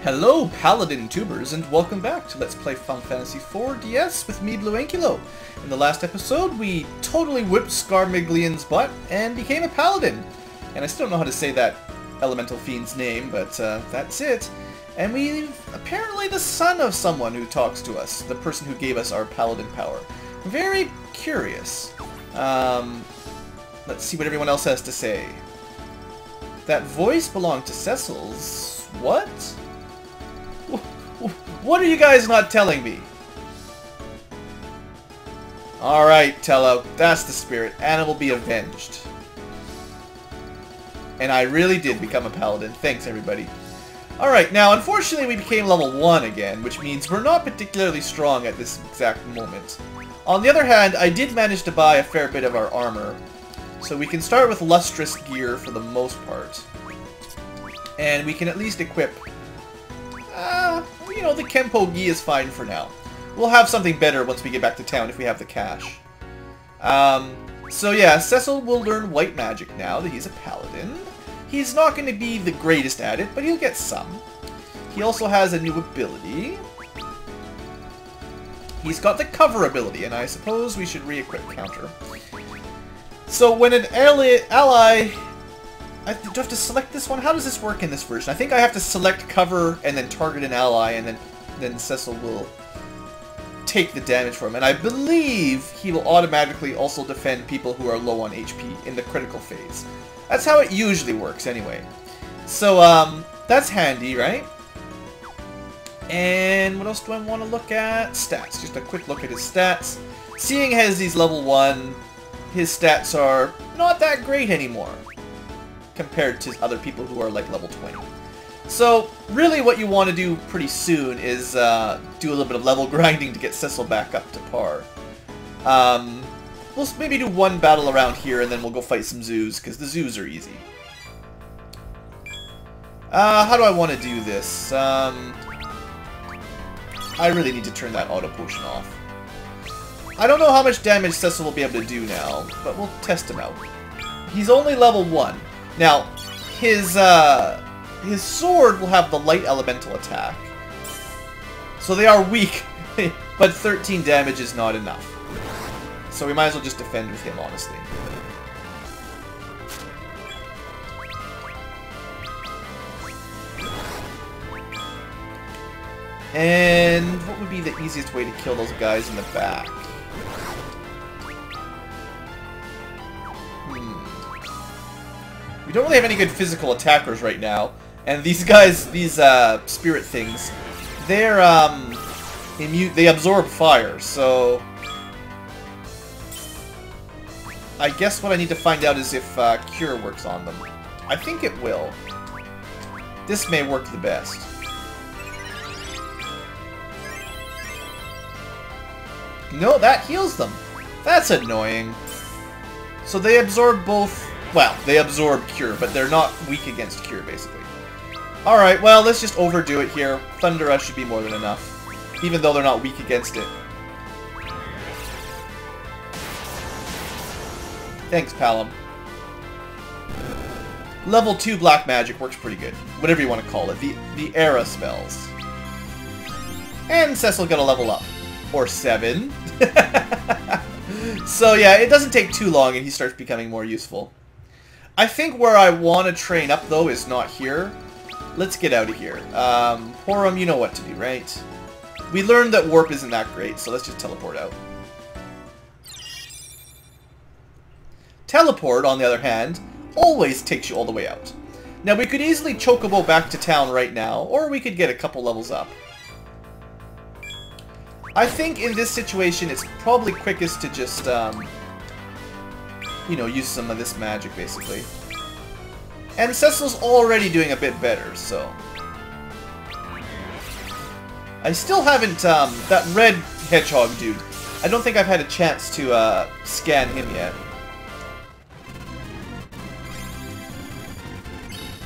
Hello, Paladin Tubers, and welcome back to Let's Play Final Fantasy IV DS with me, BlueAnkylo. In the last episode, we totally whipped Scarmiglian's butt and became a Paladin. And I still don't know how to say that elemental fiend's name, but that's it. And we've apparently the son of someone who talks to us, the person who gave us our Paladin power. Very curious. Let's see what everyone else has to say. That voice belonged to Cecil's... What? What are you guys not telling me? Alright, Tello. That's the spirit. Anna will be avenged. And I really did become a paladin. Thanks, everybody. Alright, now, unfortunately, we became level 1 again, which means we're not particularly strong at this exact moment. On the other hand, I did manage to buy a fair bit of our armor. So we can start with lustrous gear for the most part. And we can at least equip... you know, the Kenpo Gi is fine for now. We'll have something better once we get back to town if we have the cash. So yeah, Cecil will learn white magic now that he's a paladin. He's not going to be the greatest at it, but he'll get some. He also has a new ability. He's got the cover ability, and I suppose we should re-equip counter. So when an ally... do I have to select this one? How does this work in this version? I think I have to select cover and then target an ally, and then Cecil will take the damage from him. And I believe he will automatically also defend people who are low on HP in the critical phase. That's how it usually works anyway. So, that's handy, right? And what else do I want to look at? Stats. Just a quick look at his stats. Seeing as he's level 1, his stats are not that great anymore compared to other people who are like level 20. So really what you want to do pretty soon is do a little bit of level grinding to get Cecil back up to par. We'll maybe do one battle around here and then we'll go fight some zoos, because the zoos are easy. How do I want to do this? I really need to turn that auto potion off. I don't know how much damage Cecil will be able to do now, but we'll test him out. He's only level 1. Now, his sword will have the light elemental attack. So they are weak, but 13 damage is not enough. So we might as well just defend with him, honestly. And what would be the easiest way to kill those guys in the back? We don't really have any good physical attackers right now, and these guys, these spirit things, they're immune. They absorb fire, so I guess what I need to find out is if Cure works on them. I think it will. This may work the best. No, that heals them. That's annoying. So they absorb both. Well, they absorb Cure, but they're not weak against Cure, basically. Alright, well, let's just overdo it here. Thunder Rush should be more than enough, even though they're not weak against it. Thanks, Palom. Level 2 Black Magic works pretty good. Whatever you want to call it. The era spells. And Cecil got a level up. Or 7. So yeah, it doesn't take too long and he starts becoming more useful. I think where I want to train up, though, is not here. Let's get out of here. Horum, you know what to do, right? We learned that warp isn't that great, so let's just teleport out. Teleport, on the other hand, always takes you all the way out. Now, we could easily chocobo back to town right now, or we could get a couple levels up. I think in this situation, it's probably quickest to just, you know, use some of this magic, basically. And Cecil's already doing a bit better, so... I still haven't, that red hedgehog dude, I don't think I've had a chance to, scan him yet.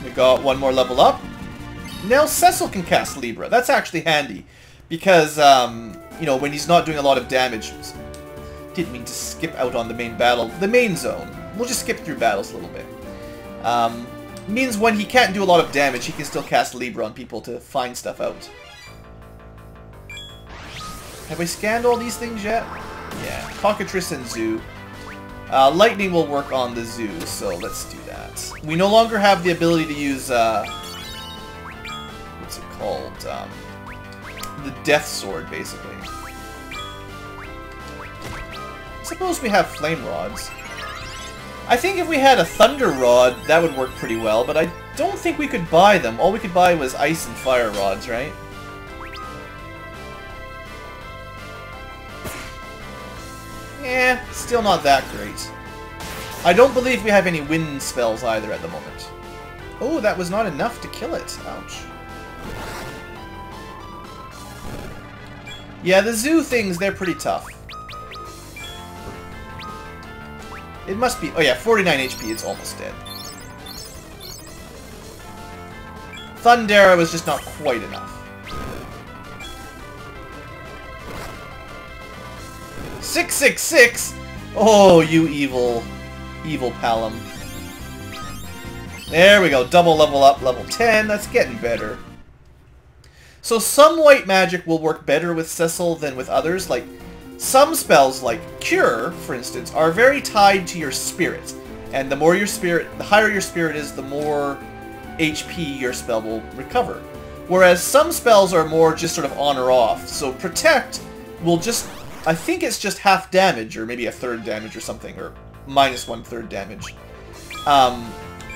We got one more level up. Now Cecil can cast Libra. That's actually handy, because, you know, when he's not doing a lot of damage... Didn't mean to skip out on the main battle. The main zone. We'll just skip through battles a little bit. Means when he can't do a lot of damage, he can still cast Libra on people to find stuff out. Have we scanned all these things yet? Yeah, Cockatrice and Zoo. Lightning will work on the Zoo, so let's do that. We no longer have the ability to use, what's it called? The Death Sword, basically. I suppose we have Flame Rods. I think if we had a Thunder Rod, that would work pretty well, but I don't think we could buy them. All we could buy was Ice and Fire Rods, right? Eh, still not that great. I don't believe we have any wind spells either at the moment. Oh, that was not enough to kill it. Ouch. Yeah, the Zoo things, they're pretty tough. It must be... Oh yeah, 49 HP, it's almost dead. Thundera was just not quite enough. 666! Oh, you evil Palom. There we go, double level up, level 10, that's getting better. So some white magic will work better with Cecil than with others, like... Some spells, like Cure, for instance, are very tied to your spirit. And the more your spirit, the higher your spirit is, the more HP your spell will recover. Whereas some spells are more just sort of on or off. So Protect will just, I think it's just half damage, or maybe a third damage or something, or minus 1/3 damage.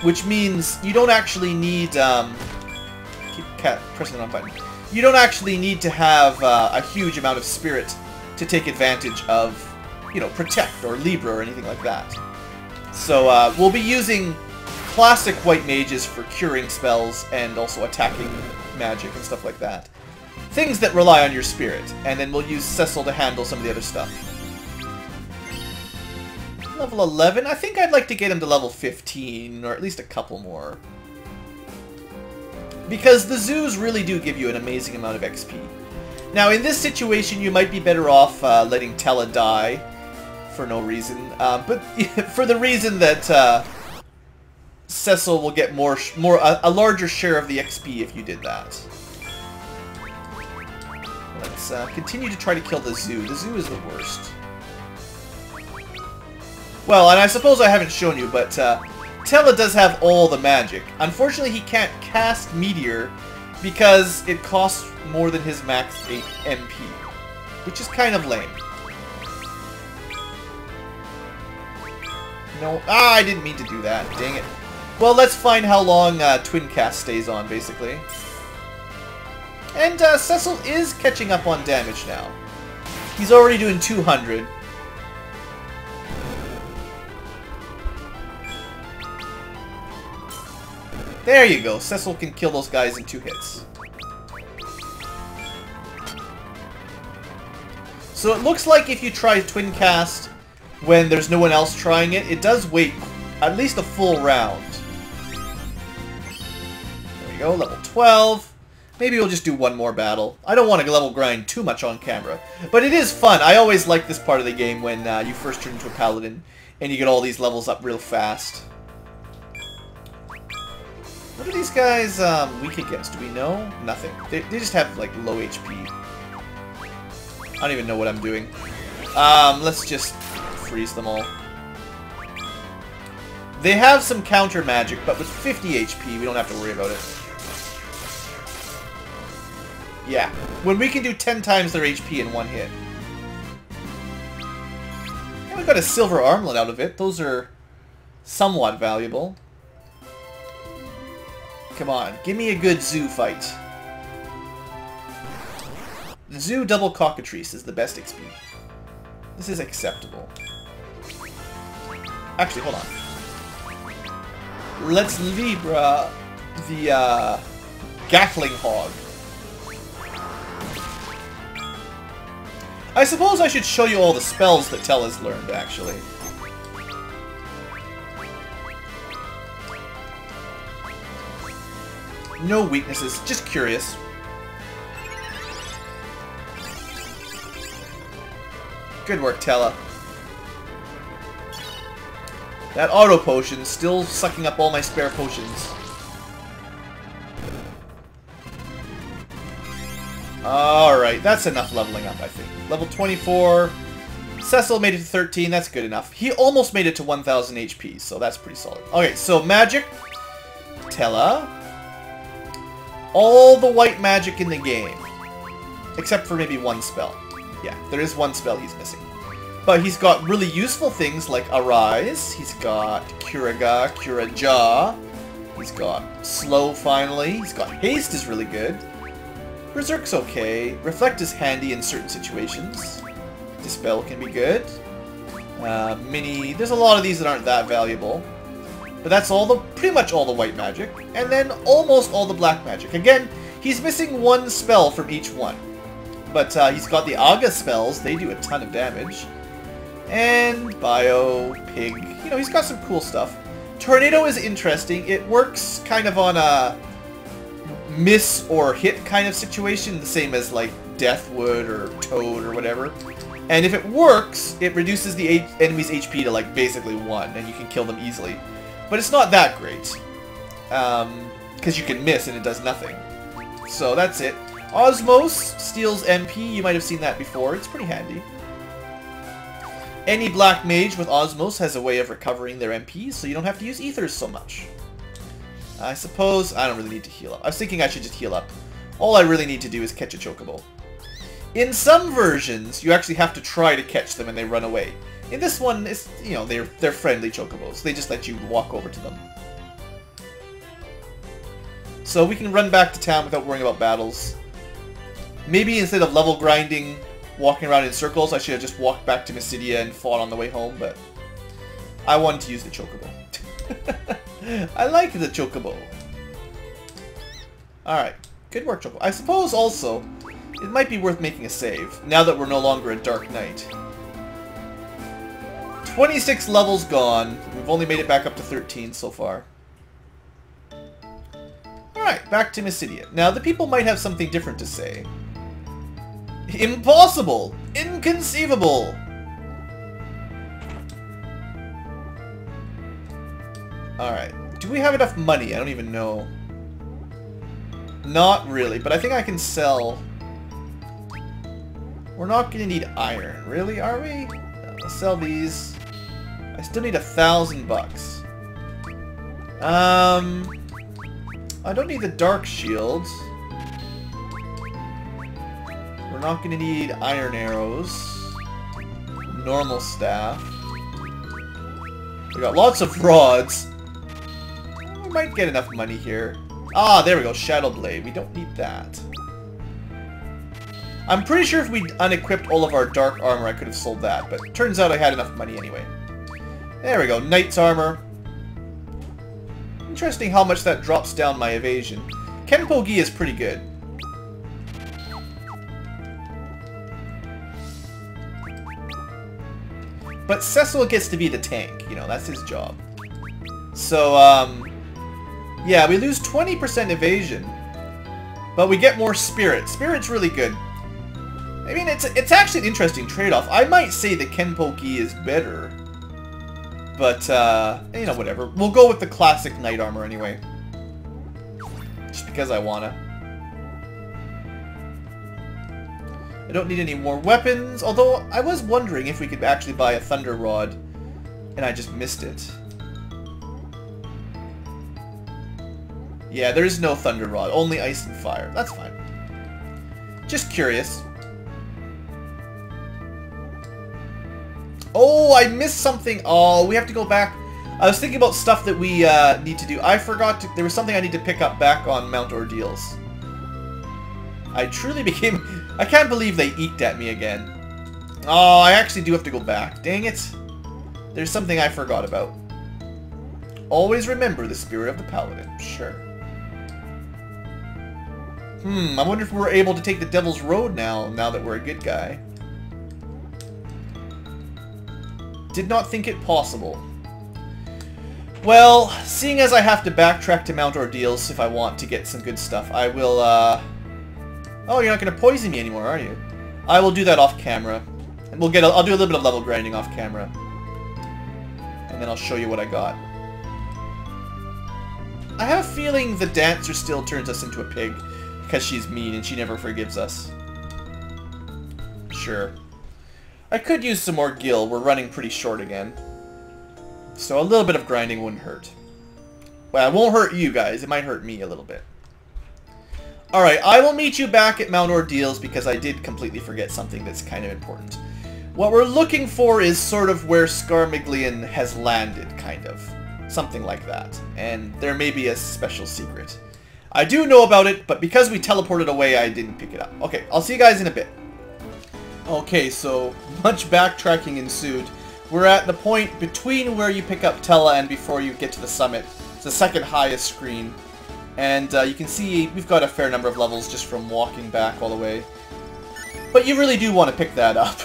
Which means you don't actually need, keep pressing the wrong button. You don't actually need to have a huge amount of spirit to take advantage of, you know, Protect or Libra or anything like that. So we'll be using classic white mages for curing spells and also attacking magic and stuff like that. Things that rely on your spirit. And then we'll use Cecil to handle some of the other stuff. Level 11? I think I'd like to get him to level 15, or at least a couple more. Because the Zoos really do give you an amazing amount of XP. Now, in this situation, you might be better off letting Tella die for no reason, but for the reason that Cecil will get a larger share of the XP if you did that. Let's continue to try to kill the Zoo. The Zoo is the worst. Well, and I suppose I haven't shown you, but Tella does have all the magic. Unfortunately, he can't cast Meteor because it costs more than his max MP, which is kind of lame. No, I didn't mean to do that. Dang it. Well, let's find how long Twin Cast stays on, basically. And Cecil is catching up on damage now. He's already doing 200. There you go. Cecil can kill those guys in 2 hits. So it looks like if you try Twin Cast when there's no one else trying it, it does wait at least a full round. There we go, level 12. Maybe we'll just do one more battle. I don't want to level grind too much on camera. But it is fun. I always like this part of the game when you first turn into a paladin and you get all these levels up real fast. What are these guys weak against? Do we know? Nothing. They just have, like, low HP. I don't even know what I'm doing. Let's just freeze them all. They have some counter magic, but with 50 HP, we don't have to worry about it. Yeah. When we can do 10 times their HP in one hit. And we got a silver armlet out of it. Those are somewhat valuable. Come on, give me a good Zoo fight. The Zoo double Cockatrice is the best XP. This is acceptable. Actually, hold on. Let's Libra the Gatling Hog. I suppose I should show you all the spells that Tella's learned, actually. No weaknesses, just curious. Good work, Tella. That auto potion still sucking up all my spare potions. Alright, that's enough leveling up, I think. Level 24. Cecil made it to 13, that's good enough. He almost made it to 1000 HP, so that's pretty solid. Okay, so magic. Tella. All the white magic in the game. Except for maybe one spell. Yeah, there is one spell he's missing. But he's got really useful things like Arise. He's got Curaga, Curaja. He's got Slow finally. He's got Haste is really good. Berserk's okay. Reflect is handy in certain situations. Dispel can be good. Mini... There's a lot of these that aren't that valuable. But that's pretty much all the white magic. And then almost all the black magic. Again, he's missing one spell from each one. But he's got the Aga spells. They do a ton of damage. And Bio, Pig. You know, he's got some cool stuff. Tornado is interesting. It works kind of on a miss or hit kind of situation. The same as like Deathwood or Toad or whatever. And if it works, it reduces the enemy's HP to like basically 1. And you can kill them easily. But it's not that great. Because you can miss and it does nothing. So that's it. Osmos steals MP. You might have seen that before. It's pretty handy. Any black mage with Osmos has a way of recovering their MP, so you don't have to use ethers so much. I suppose I don't really need to heal up. I was thinking I should just heal up. All I really need to do is catch a chocobo. In some versions, you actually have to try to catch them and they run away. In this one, it's, you know, they're friendly chocobos. They just let you walk over to them. So we can run back to town without worrying about battles. Maybe instead of level grinding, walking around in circles, I should have just walked back to Mysidia and fought on the way home, but I wanted to use the chocobo. I like the chocobo. Alright, good work, chocobo. I suppose also, it might be worth making a save, now that we're no longer a Dark Knight. 26 levels gone. We've only made it back up to 13 so far. Alright, back to Mysidia. Now, the people might have something different to say. Impossible! Inconceivable! Alright. Do we have enough money? I don't even know. Not really, but I think I can sell... We're not going to need iron. Really, are we? No, let's sell these. I still need $1,000. I don't need the dark shield. We're not going to need iron arrows. Normal staff. We got lots of rods. We might get enough money here. Ah, there we go. Shadow Blade. We don't need that. I'm pretty sure if we unequipped all of our dark armor, I could have sold that. But turns out I had enough money anyway. There we go. Knight's armor. Interesting how much that drops down my evasion. Kenpo-gi is pretty good. But Cecil gets to be the tank, you know, that's his job. So, yeah, we lose 20% evasion, but we get more spirit. Spirit's really good. I mean, it's actually an interesting trade-off. I might say the Kenpo-gi is better, but, you know, whatever. We'll go with the classic knight armor anyway. Just because I wanna. I don't need any more weapons, although I was wondering if we could actually buy a thunder rod, and I just missed it. Yeah, there is no thunder rod, only ice and fire. That's fine. Just curious. Oh, I missed something. Oh, we have to go back. I was thinking about stuff that we need to do. I forgot to... There was something I need to pick up back on Mount Ordeals. I truly became... I can't believe they eked at me again. Oh, I actually do have to go back. Dang it. There's something I forgot about. Always remember the spirit of the paladin. Sure. I wonder if we're able to take the Devil's Road now that we're a good guy. Did not think it possible. Well, seeing as I have to backtrack to Mount Ordeals if I want to get some good stuff, I will, Oh, you're not going to poison me anymore, are you? I will do that off camera. And I'll do a little bit of level grinding off camera. And then I'll show you what I got. I have a feeling the dancer still turns us into a pig. Because she's mean and she never forgives us. Sure. I could use some more gil. We're running pretty short again. So a little bit of grinding wouldn't hurt. Well, it won't hurt you guys. It might hurt me a little bit. Alright, I will meet you back at Mount Ordeals because I did completely forget something that's kind of important. What we're looking for is sort of where Scarmiglian has landed, kind of. Something like that. And there may be a special secret. I do know about it, but because we teleported away, I didn't pick it up. Okay, I'll see you guys in a bit. Okay, so much backtracking ensued. We're at the point between where you pick up Tella and before you get to the summit. It's the second highest screen. And you can see we've got a fair number of levels just from walking back all the way. But you really do want to pick that up.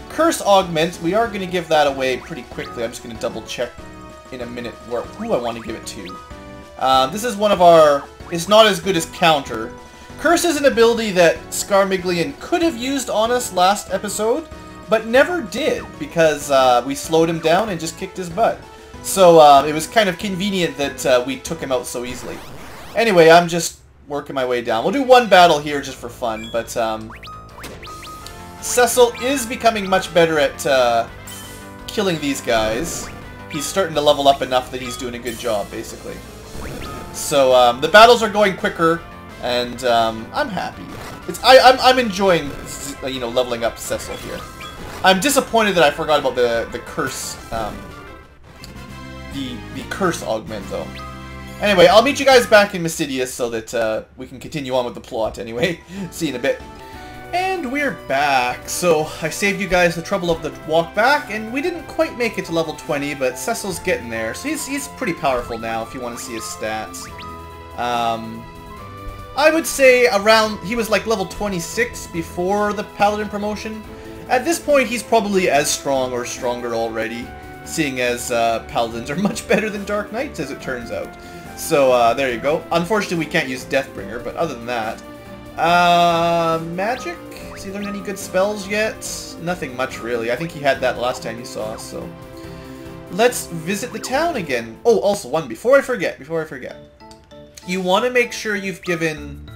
Curse Augment, we are going to give that away pretty quickly. I'm just going to double check in a minute who I want to give it to. This is one of our... It's not as good as Counter. Curse is an ability that Scarmiglian could have used on us last episode, but never did because we slowed him down and just kicked his butt. So it was kind of convenient that we took him out so easily. Anyway, I'm just working my way down. We'll do one battle here just for fun, but Cecil is becoming much better at killing these guys. He's starting to level up enough that he's doing a good job, basically. So the battles are going quicker, and I'm happy. I'm enjoying, you know, leveling up Cecil here. I'm disappointed that I forgot about the curse, the curse augment though. Anyway, I'll meet you guys back in Mysidians so that we can continue on with the plot. Anyway, see you in a bit. And we're back. So I saved you guys the trouble of the walk back, and we didn't quite make it to level 20, but Cecil's getting there. So he's pretty powerful now if you want to see his stats. I would say around, he was like level 26 before the Paladin promotion. At this point, he's probably as strong or stronger already, seeing as Paladins are much better than Dark Knights, as it turns out. So there you go. Unfortunately, we can't use Deathbringer, but other than that, magic? Has he learned any good spells yet? Nothing much, really. I think he had that last time you saw us, so... Let's visit the town again. Oh, also, before I forget. You want to make sure you've given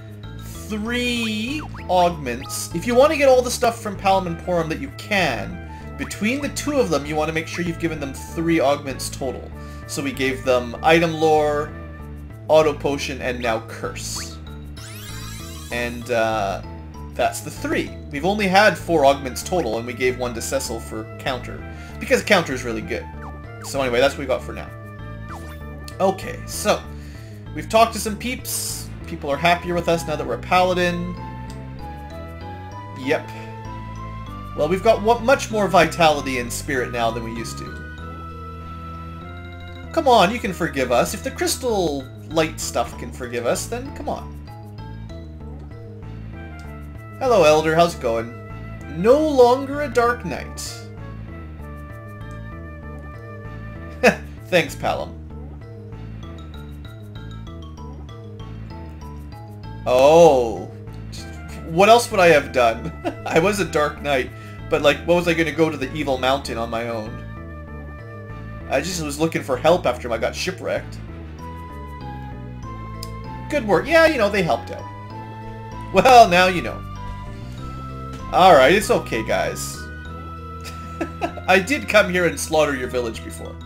3 augments. If you want to get all the stuff from Palom and Porum that you can, between the 2 of them, you want to make sure you've given them 3 augments total. So we gave them Item Lore, Auto Potion, and now Curse. And that's the 3. We've only had 4 augments total, and we gave 1 to Cecil for Counter. Because Counter is really good. So anyway, that's what we got for now. Okay, so we've talked to some peeps. People are happier with us now that we're a Paladin. Yep. Well, we've got much more vitality and spirit now than we used to. Come on, you can forgive us. If the crystal light stuff can forgive us, then come on. Hello, Elder. How's it going? No longer a Dark Knight. Thanks, Palom. Oh. What else would I have done? I was a Dark Knight, but like, what was I going to go to the Evil Mountain on my own? I just was looking for help after I got shipwrecked. Good work. Yeah, you know, they helped out. Well, now you know. Alright, it's okay, guys. I did come here and slaughter your village before.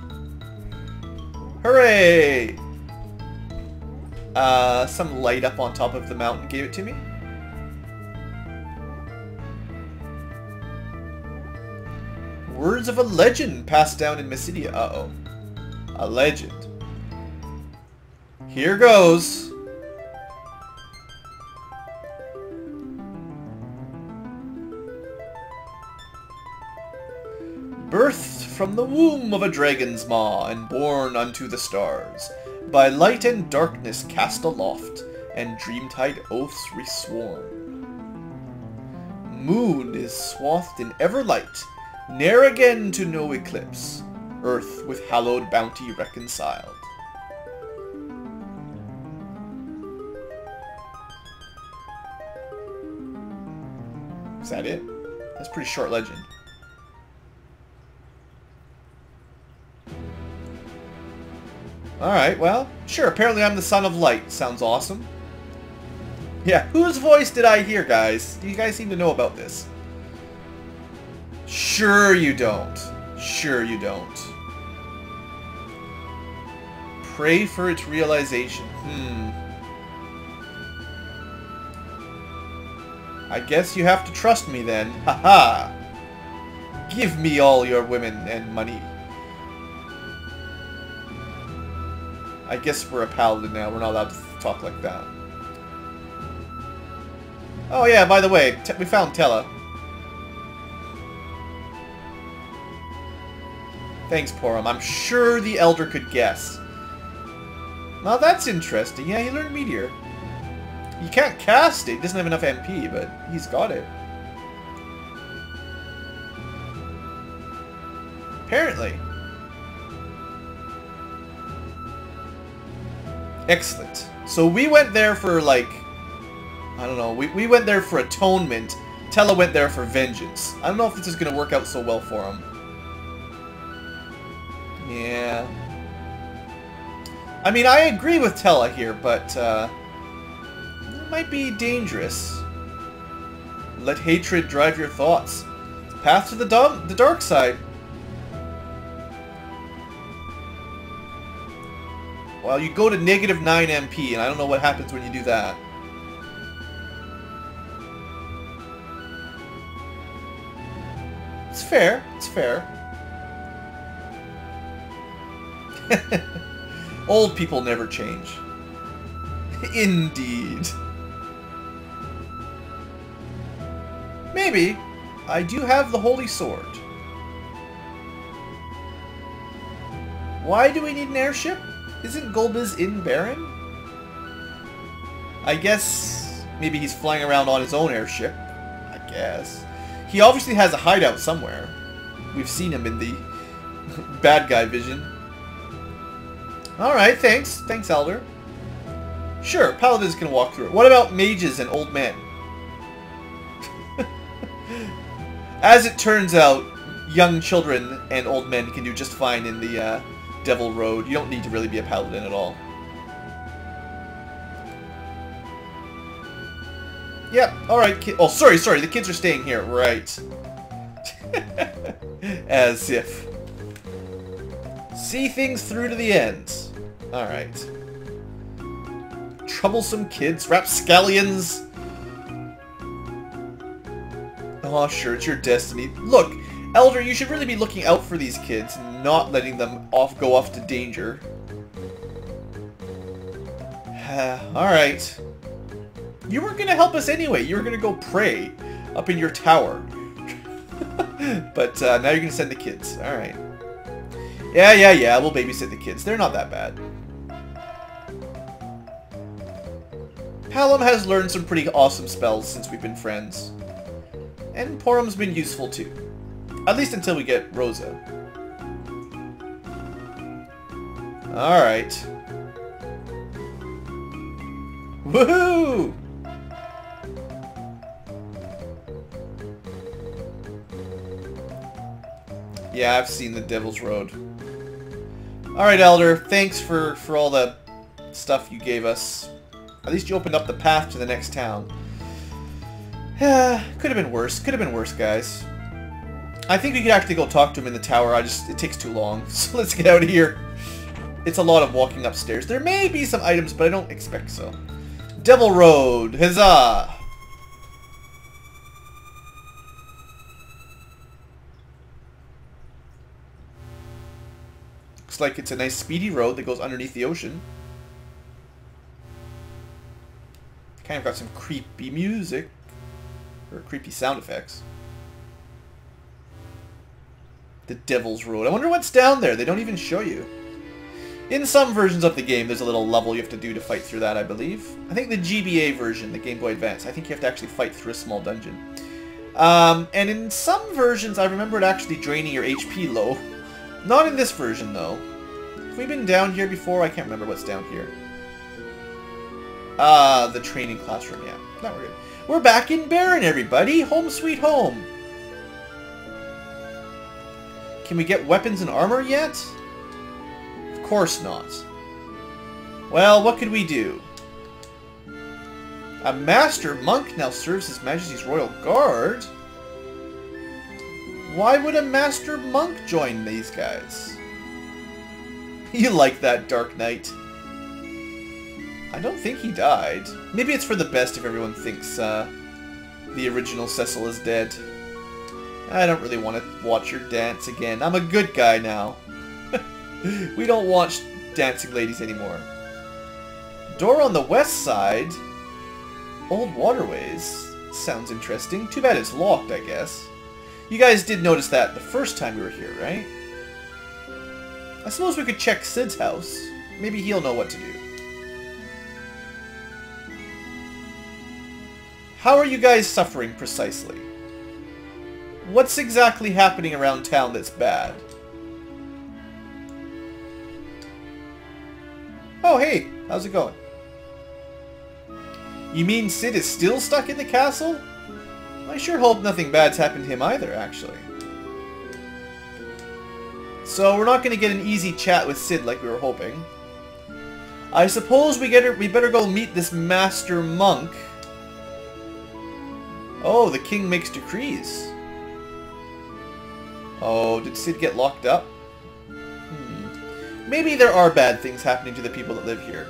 Hooray! Some light up on top of the mountain gave it to me. Words of a legend passed down in Mysidia. Uh-oh. A legend. Here goes. Birthed from the womb of a dragon's maw, and born unto the stars, by light and darkness cast aloft, and dreamtide oaths resworn. Moon is swathed in ever light, ne'er again to know eclipse, earth with hallowed bounty reconciled. Is that it? That's a pretty short legend. Alright, well, sure, apparently I'm the son of light. Sounds awesome. Yeah, whose voice did I hear, guys? Do you guys seem to know about this? Sure you don't. Sure you don't. Pray for its realization. I guess you have to trust me then. Haha. Give me all your women and money. I guess we're a paladin now. We're not allowed to talk like that. Oh yeah, by the way, we found Tella. Thanks, Porum. I'm sure the Elder could guess. Now that's interesting. Yeah, he learned Meteor. You can't cast it. He doesn't have enough MP, but he's got it. Apparently. Excellent. So we went there for, like, I don't know, we went there for atonement. Tella went there for vengeance. I don't know if this is going to work out so well for him. Yeah. I mean, I agree with Tella here, but it might be dangerous. Let hatred drive your thoughts. Path to the dark side. Well, you go to -9 MP, and I don't know what happens when you do that. It's fair. It's fair. Old people never change. Indeed. Maybe. I do have the Holy Sword. Why do we need an airship? Isn't Golbez in Baron? I guess maybe he's flying around on his own airship. I guess. He obviously has a hideout somewhere. We've seen him in the bad guy vision. Alright, thanks. Thanks, Elder. Sure, paladins can walk through it. What about mages and old men? As it turns out, young children and old men can do just fine in the Devil Road. You don't need to really be a paladin at all. Yep, alright. Oh, sorry. The kids are staying here. Right. As if. See things through to the end. Alright. Troublesome kids. Rapscallions. Oh, sure, it's your destiny. Look, Elder, you should really be looking out for these kids, not letting them go off to danger. Alright. You weren't going to help us anyway. You were going to go pray up in your tower. But now you're going to send the kids. Alright. Yeah, we'll babysit the kids. They're not that bad. Hallam has learned some pretty awesome spells since we've been friends. And Porum's been useful too. At least until we get Rosa. Alright. Woohoo! Yeah, I've seen the Devil's Road. Alright, Elder. Thanks for all the stuff you gave us. At least you opened up the path to the next town. Could have been worse. Could have been worse, guys. I think we could actually go talk to him in the tower. It takes too long. So let's get out of here. It's a lot of walking upstairs. There may be some items, but I don't expect so. Devil Road. Huzzah! Looks like it's a nice speedy road that goes underneath the ocean. Kind of got some creepy music. Or creepy sound effects. The Devil's Road. I wonder what's down there. They don't even show you. In some versions of the game, there's a little level you have to do to fight through that, I believe. I think the GBA version, the Game Boy Advance, I think you have to actually fight through a small dungeon. And in some versions, I remember it actually draining your HP low. Not in this version, though. Have we been down here before? I can't remember what's down here. The training classroom, yeah. No, we're good. We're back in Baron, everybody! Home sweet home! Can we get weapons and armor yet? Of course not. Well, what could we do? A master monk now serves His Majesty's Royal Guard? Why would a master monk join these guys? You like that, Dark Knight. I don't think he died. Maybe it's for the best if everyone thinks the original Cecil is dead. I don't really want to watch your dance again. I'm a good guy now. We don't watch dancing ladies anymore. Door on the west side. Old waterways. Sounds interesting. Too bad it's locked, I guess. You guys did notice that the first time we were here, right? I suppose we could check Sid's house. Maybe he'll know what to do. How are you guys suffering precisely? What's exactly happening around town that's bad? Oh, hey, how's it going? You mean Sid is still stuck in the castle? I sure hope nothing bad's happened to him either, actually. So we're not going to get an easy chat with Sid like we were hoping. I suppose we better go meet this master monk. Oh, the king makes decrees. Oh, did Sid get locked up? Maybe there are bad things happening to the people that live here.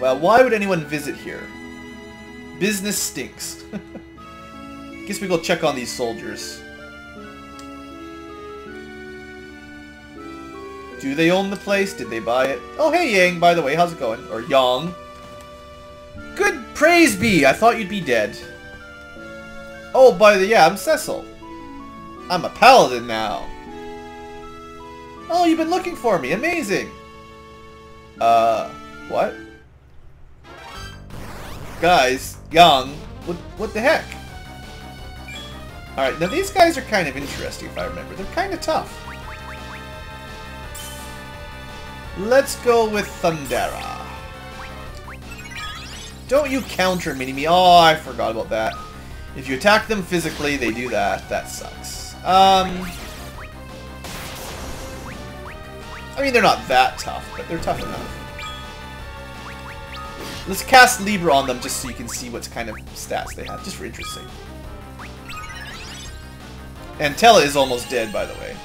Well, why would anyone visit here? Business stinks. Guess we go check on these soldiers. Do they own the place? Did they buy it? Oh, hey, Yang, by the way. How's it going? Or Yang. Good praise be! I thought you'd be dead. Oh, yeah, I'm Cecil. I'm a paladin now. Oh, you've been looking for me. Amazing. What? Guys, Yang, what the heck? Alright, now these guys are kind of interesting if I remember. They're kind of tough. Let's go with Thundera. Don't you counter Mini-Me. Oh, I forgot about that. If you attack them physically, they do that. That sucks. I mean, they're not that tough, but they're tough enough. Let's cast Libra on them just so you can see what kind of stats they have, just for interest's sake. And Tella is almost dead, by the way.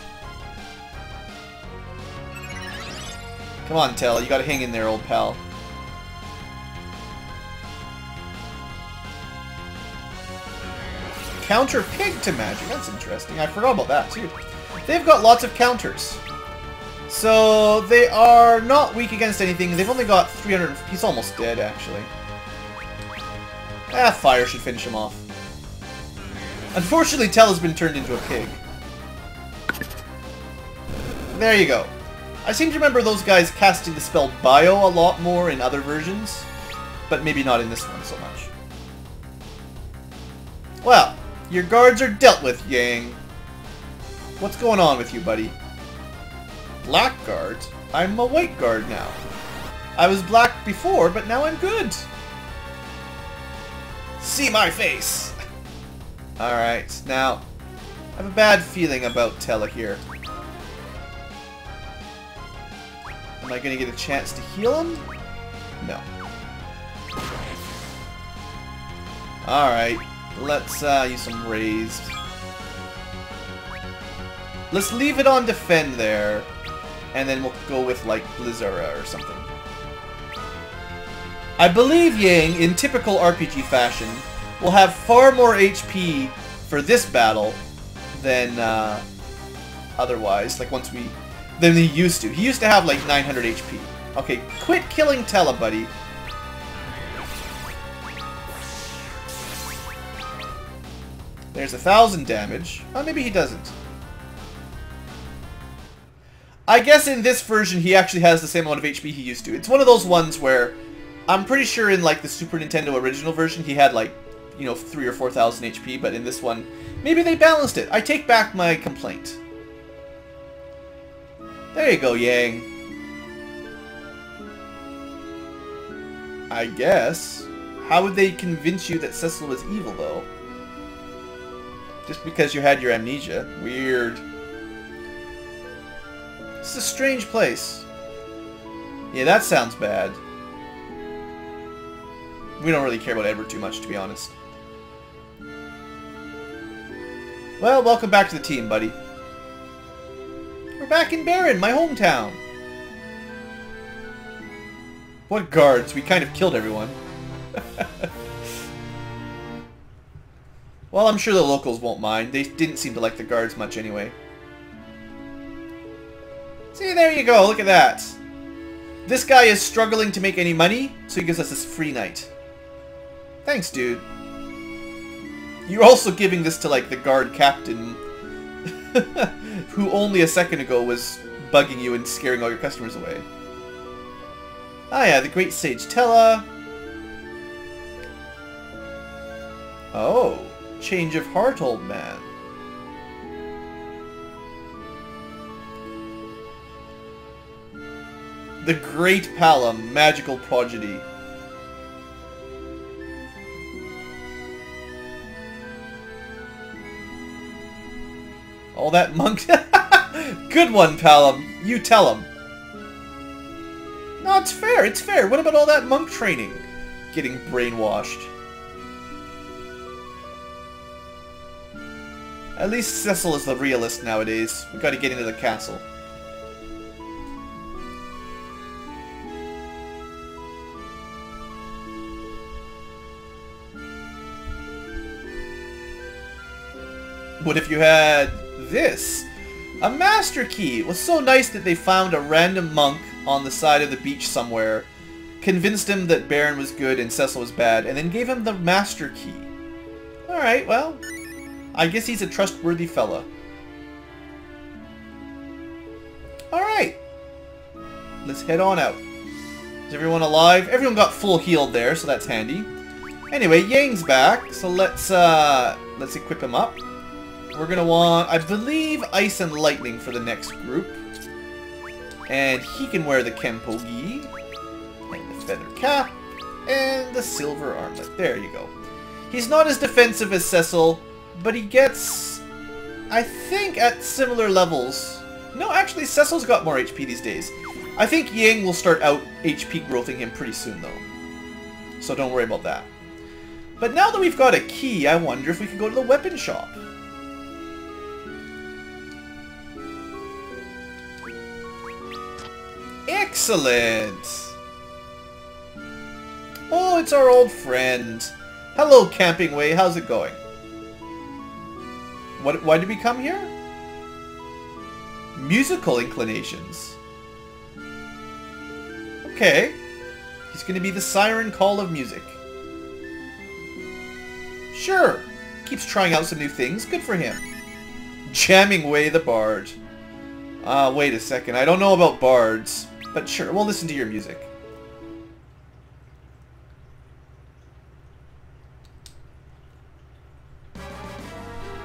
Come on, Tella, you gotta hang in there, old pal. Counter pig to magic, that's interesting. I forgot about that, too. They've got lots of counters. So, they are not weak against anything. They've only got 300... He's almost dead, actually. Ah, fire should finish him off. Unfortunately, Tella's been turned into a pig. There you go. I seem to remember those guys casting the spell Bio a lot more in other versions. But maybe not in this one so much. Well, your guards are dealt with, Yang. What's going on with you, buddy? Black guard? I'm a white guard now. I was black before, but now I'm good. See my face! Alright, now, I have a bad feeling about Tella here. Am I going to get a chance to heal him? No. Alright, let's use some raised. Let's leave it on defend there. And then we'll go with, like, Blizzara or something. I believe Yang, in typical RPG fashion, will have far more HP for this battle than otherwise. Like, than he used to. He used to have, like, 900 HP. Okay, quit killing Tella, buddy. There's 1,000 damage. Oh, maybe he doesn't. I guess in this version he actually has the same amount of HP he used to. It's one of those ones where I'm pretty sure in like the Super Nintendo original version he had like, you know, 3,000 or 4,000 HP, but in this one maybe they balanced it. I take back my complaint. There you go, Yang. I guess. How would they convince you that Cecil was evil though? Just because you had your amnesia. Weird. It's a strange place. Yeah, that sounds bad. We don't really care about Edward too much, to be honest. Well, welcome back to the team, buddy. We're back in Baron, my hometown. What guards? We kind of killed everyone. Well, I'm sure the locals won't mind. They didn't seem to like the guards much anyway. See, there you go. Look at that. This guy is struggling to make any money, so he gives us this free night. Thanks, dude. You're also giving this to, like, the guard captain who only a second ago was bugging you and scaring all your customers away. Ah, yeah, the great sage Tella. Oh, change of heart, old man. The Great Palom, magical prodigy. All that monk... Good one, Palom. You tell him. No, it's fair, it's fair. What about all that monk training? Getting brainwashed. At least Cecil is the realist nowadays. We've got to get into the castle. What if you had this? A master key! It was so nice that they found a random monk on the side of the beach somewhere, convinced him that Baron was good and Cecil was bad, and then gave him the master key. Alright, well, I guess he's a trustworthy fella. Alright, let's head on out. Is everyone alive? Everyone got full healed there, so that's handy. Anyway, Yang's back, so let's equip him up. We're gonna want, I believe, Ice and Lightning for the next group. And he can wear the Kenpo Gi, and the feather cap, and the silver armlet. There you go. He's not as defensive as Cecil, but he gets, I think, at similar levels. No, actually, Cecil's got more HP these days. I think Yang will start out HP growthing him pretty soon, though. So don't worry about that. But now that we've got a key, I wonder if we can go to the weapon shop. Excellent! Oh, it's our old friend. Hello, Camping Way. How's it going? Why did we come here? Musical inclinations. Okay. He's going to be the siren call of music. Sure. Keeps trying out some new things. Good for him. Jamming Way the Bard. Wait a second. I don't know about bards. But sure, we'll listen to your music.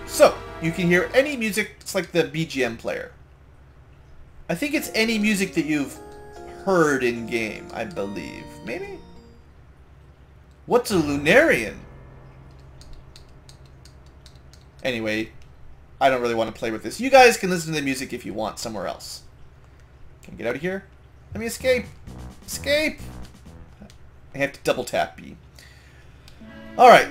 So, you can hear any music. It's like the BGM player. I think it's any music that you've heard in-game, I believe. Maybe? What's a Lunarian? Anyway, I don't really want to play with this. You guys can listen to the music if you want somewhere else. Can I get out of here? Let me escape! Escape! I have to double tap B. Alright.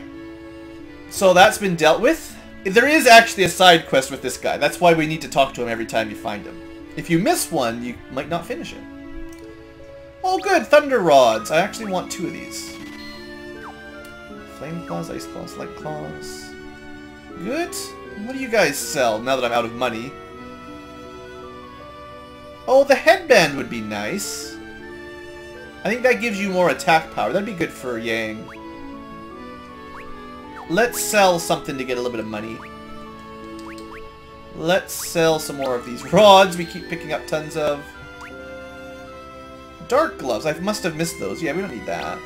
So that's been dealt with. There is actually a side quest with this guy. That's why we need to talk to him every time you find him. If you miss one, you might not finish it. Oh good, Thunder Rods. I actually want 2 of these. Flame Claws, Ice Claws, Light Claws. Good. What do you guys sell now that I'm out of money? Oh, the headband would be nice. I think that gives you more attack power. That'd be good for Yang. Let's sell something to get a little bit of money. Let's sell some more of these rods we keep picking up tons of. Dark gloves. I must have missed those. Yeah, we don't need that.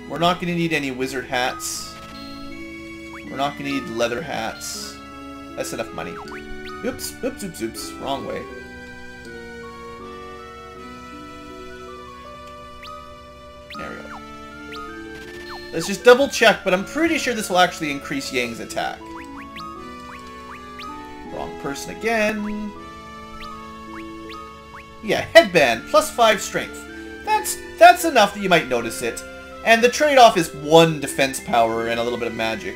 We're not going to need any wizard hats. We're not going to need leather hats. That's enough money. Oops, oops, oops, oops. Wrong way. There we go. Let's just double check, but I'm pretty sure this will actually increase Yang's attack. Wrong person again. Yeah, headband, +5 strength. that's enough that you might notice it. And the trade-off is 1 defense power and a little bit of magic.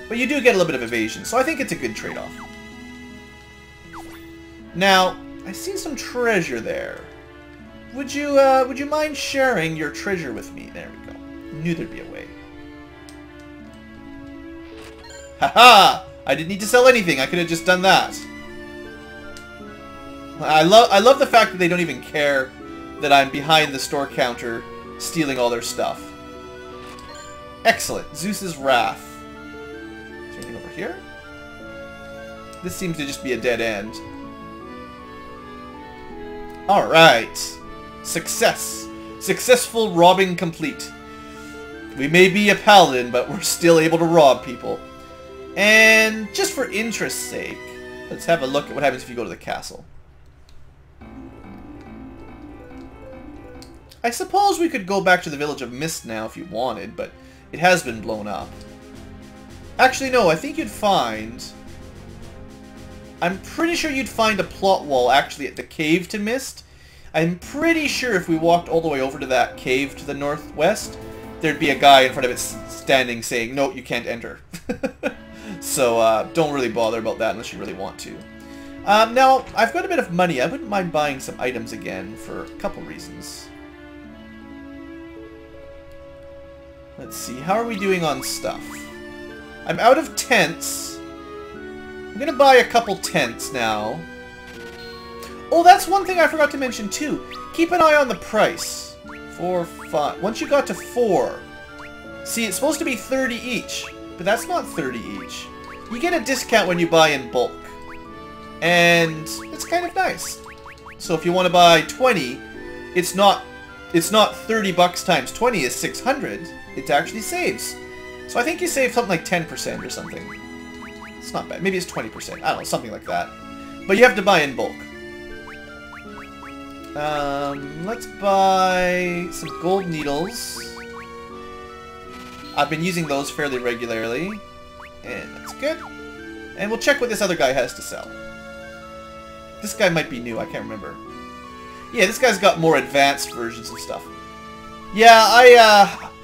But you do get a little bit of evasion, so I think it's a good trade-off. Now, I see some treasure there. Would you mind sharing your treasure with me? There we go. Knew there'd be a way. Haha! I didn't need to sell anything. I could have just done that. I love the fact that they don't even care that I'm behind the store counter stealing all their stuff. Excellent. Zeus's Wrath. Is there anything over here? This seems to just be a dead end. Alright. Success. Successful robbing complete. We may be a paladin, but we're still able to rob people. And just for interest's sake, let's have a look at what happens if you go to the castle. I suppose we could go back to the Village of Mist now if you wanted, but it has been blown up. Actually, no, I think you'd find... I'm pretty sure you'd find a plot wall actually at the cave to Mist. I'm pretty sure if we walked all the way over to that cave to the northwest, there'd be a guy in front of it standing saying, no, you can't enter. So don't really bother about that unless you really want to. Now, I've got a bit of money. I wouldn't mind buying some items again for a couple reasons. Let's see, how are we doing on stuff? I'm out of tents. I'm gonna buy a couple tents now. Oh, that's one thing I forgot to mention too. Keep an eye on the price. 4, 5. Once you got to 4. See, it's supposed to be 30 each, but that's not 30 each. You get a discount when you buy in bulk. And it's kind of nice. So if you want to buy 20, it's not 30 bucks times 20 is 600. It actually saves. So I think you save something like 10% or something. It's not bad. Maybe it's 20%. I don't know, something like that. But you have to buy in bulk. Let's buy some gold needles. I've been using those fairly regularly. And that's good. And we'll check what this other guy has to sell. This guy might be new, I can't remember. Yeah, this guy's got more advanced versions of stuff. Yeah,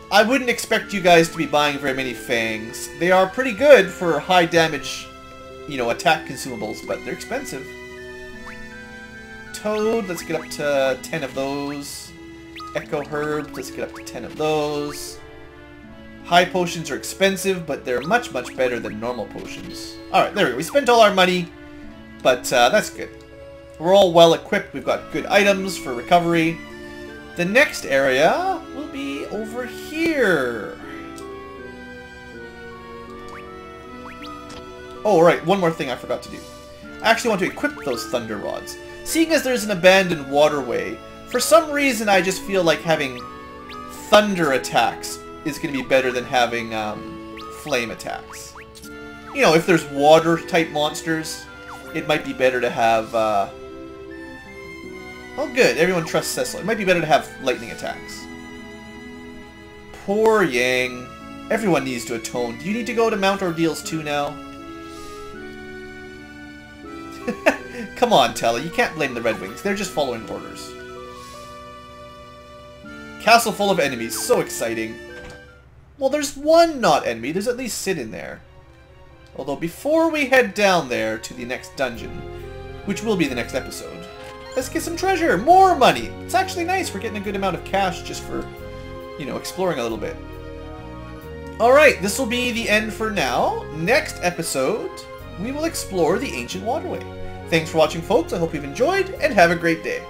I wouldn't expect you guys to be buying very many fangs. They are pretty good for high damage, you know, attack consumables, but they're expensive. Toad, let's get up to 10 of those. Echo Herb, let's get up to 10 of those. High potions are expensive, but they're much, much better than normal potions. Alright, there we go. We spent all our money, but that's good. We're all well equipped. We've got good items for recovery. The next area will be over here. Oh, right. One more thing I forgot to do. I actually want to equip those thunder rods. Seeing as there's an abandoned waterway, for some reason I just feel like having thunder attacks is going to be better than having flame attacks. You know, if there's water-type monsters, it might be better to have... Oh, good. Everyone trusts Cecil. It might be better to have lightning attacks. Poor Yang. Everyone needs to atone. Do you need to go to Mount Ordeals too now? Come on, Tella. You can't blame the Red Wings. They're just following orders. Castle full of enemies. So exciting. Well, there's one not enemy. There's at least Sid in there. Although before we head down there to the next dungeon, which will be the next episode, let's get some treasure! More money! It's actually nice. We're getting a good amount of cash just for, you know, exploring a little bit. Alright, this will be the end for now. Next episode, we will explore the ancient waterway. Thanks for watching, folks. I hope you've enjoyed, and have a great day.